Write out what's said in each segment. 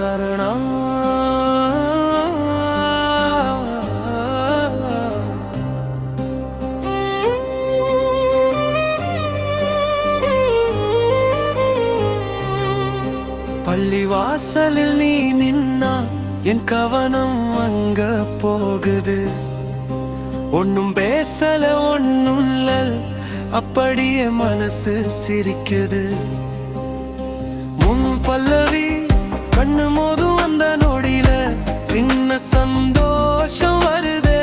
சரணம் பள்ளிவாசலில் நீ நின்னா என் கவனம் அங்க போகுது. ஒன்னும் பேசல ஒன்னும் இல்ல, அப்படியே மனசு சிரிக்குது. முன் பல்லவி கண்ணு மோதும் அந்த நொடியில சின்ன சந்தோஷம் வருதே.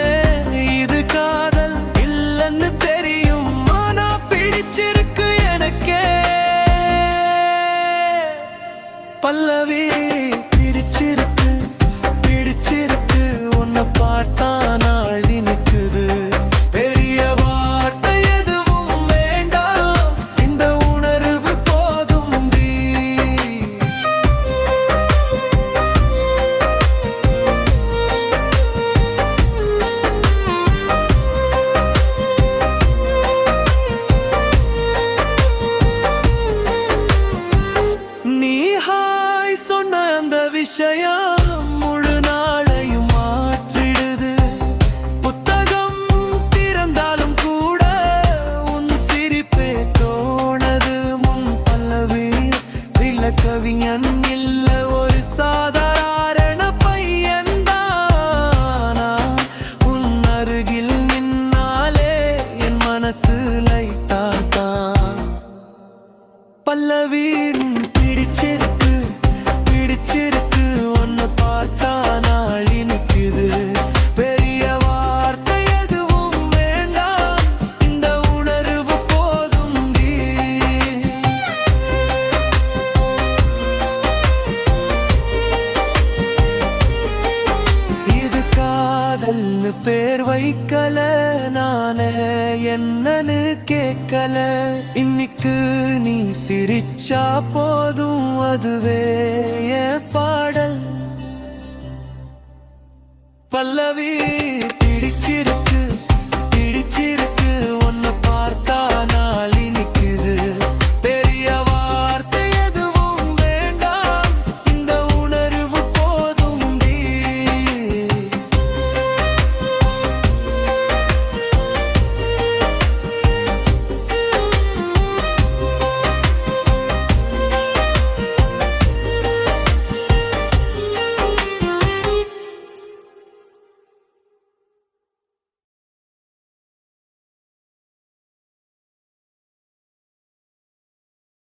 இது காதல் இல்லன்னு தெரியும், ஆனா பிடிச்சிருக்கு எனக்கே. பல்லவி பிடிச்சிருக்கு பிடிச்சிருக்கு, உன்னை பார்த்தா நாள் நிக்குது. பெரிய வார்த்தை எதுவும் வேண்டாம், இந்த உணர்வு போதும் டி. நீ ஹாய் சொன்ன அந்த விஷயம் முழு நாளையும் மாற்றிடுது. புத்தகம் திறந்தாலும் கூட உன் சிரிப்பே தோணது. முன் பல்லவி இல்ல கவிஞன் இல்ல, ஒரு சாதாரண பையன்தானா. உன் அருகில் நின்னாலே என் மனசு லைட்டா தான். பல்லவி பிடிச்சிருக்கு பிடிச்சிருக்கு, உன்னை பார்த்தா நாள் இனிக்குது. பெரிய வார்த்தை எதுவும் வேண்டாம், இந்த உணர்வு போதும் டி. இது காதல்னு பேர் வைக்கல நானே, என்னன்னு கேட்கல. இன்னைக்கு நீ சிரிச்சா போதும், அதுவே என் பாடல். பல்லவி